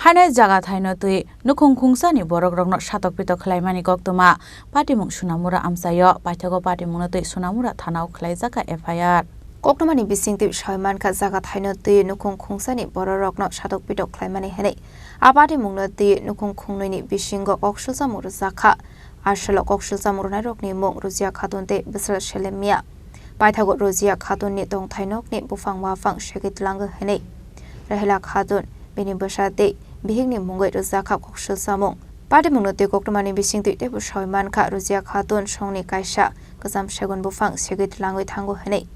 Haino Jaga Thaino Twiwi Nukhung Khungsa ni Bororok no Satok Pitok Khlaimani Koktwma Patimung Sunamura Amsayo Pitok Patimung Twiwi Sunamura Thaino Jaga FIR Koktwma ni bising Twiwi Soiman ka Jaga Thaino Twiwi Nukhung Khungsa ni Bororok no Satok Pitok Khlaimani hene Patimung Twiwi Nukhung Khungnoi ni bisingo Koktwma muru Jaga Ashalo Koktwma muru narok ni mung Ruzia Khatun te Bisra Shelemia Pitok Ruzia Khatun ni Tong Thainok ni Bufang Wafang Shekit Lang hene Rahela Khatun Bini Basate Bihing ni Mungay Ruzia Kap Koktwma Patimung Twiwi Koktwma ni bising Twiwi Soiman ka Ruzia Khatun Songni Kaisa Kazam Shegun Bufang Shekit Langoi Thango hene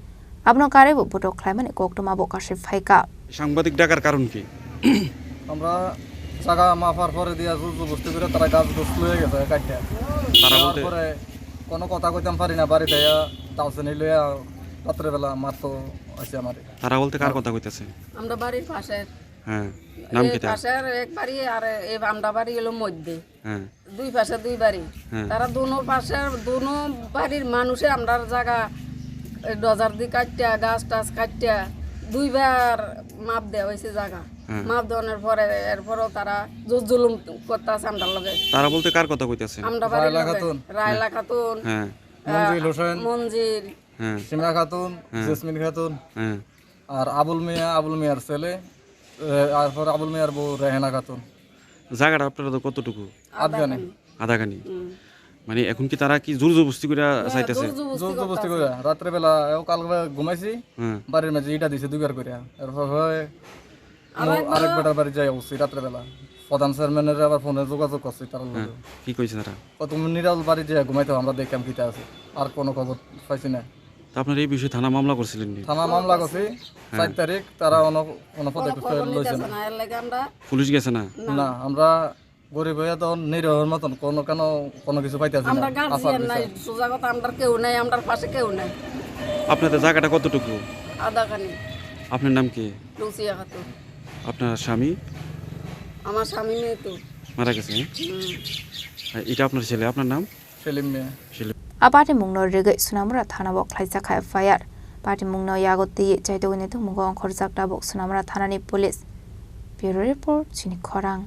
Abno kare bo Bororok Khlaimani Koktwma bo kashe faika সাংবাদিক ডাকার কারণ কি আমরা জায়গা মাফার পরে দিয়া জুজু বস্তি করে তারা গাছ গোছ লয়ে গেছে কাটতে তারা বলতে পরে কোনো কথা কইতাম পারি না বাড়ি যাইয়া তালসেনি লইয়া রাত্রে বেলা মারতো আছে আমারে তারা বলতে কার কথা কইতাছে আমরা বাড়ির পাশে হ্যাঁ নাম কি তার পাশের এক বাড়ি আর এই আমরা বাড়ি হলো মধ্যে হ্যাঁ দুই পাশে দুই বাড়ি তারা দুনো পাশের দুনো বাড়ির মানুষে আমরা জায়গা ডজার দি কাটতে গাছ টাছ কাটতে দুইবার মাপ দেওয়া হয়েছে জায়গা মাপ দেওয়ার পরে এরপরও তারা জুলুম করতেছে আমরা লগে তারা বলতে কার কথা কইতাছে আমরা বাড়ির রায়লা খাতুন হ্যাঁ মঞ্জিল হোসেন মঞ্জিল হ্যাঁ সিমরা খাতুন জেসমিন খাতুন হ্যাঁ আর আবুল মিয়ার ছেলে আর পর আবুল মিয়ার বউ রেহানা খাতুন জায়গাটা আপনারা কতটুকু আধাগানি মানে এখন কি তারা কি জোর জবরদস্তি করে চাইতেছে জোর জবরদস্তি করে রাত্রে বেলা কালকে ঘুমাইছি বাড়ির মাঝে ইটা দিছে দুইবার করে এরপর আরেক বেটার বাড়ি যাই অবশ্যই রাত্রে বেলা প্রধান চেয়ারম্যানের আবার ফোনে যোগাযোগ করছি তার কি কইছে তারা তুমি নিরাল বাড়ি যে ঘুমাইতে আমরা দেখলাম কিটা আছে আর কোনো খবর পাইছি না আপনার এই বিষয়ে থানা মামলা করছিলেন নি থানা মামলা করছি 4 তারিখ তারা পদক্ষেপ লইছে না পুলিশ গেছে না না আমরা গরিব হইয়া তো নিরহর মতন কোনো কিছু পাইতেছি না সোজা কথা আমরা কেউ নাই আমরা পাশে কেউ নাই আপনাদের জায়গাটা কতটুকু আধাখানি আপনার নাম কি লুসিয়া খাতুন আপনার স্বামী আমার স্বামী মেয়ে তো মারা গেছে এটা আপনার ছেলে আপনার নাম সেলিম মিয়া Patimung no Riga Sunamura Thana bo Khlaijaka FIR Patimung no Yagoti Jaitogini to Mugong Khorjak Dabok Sunamura Thanani Police Bureau Report Chini Khorang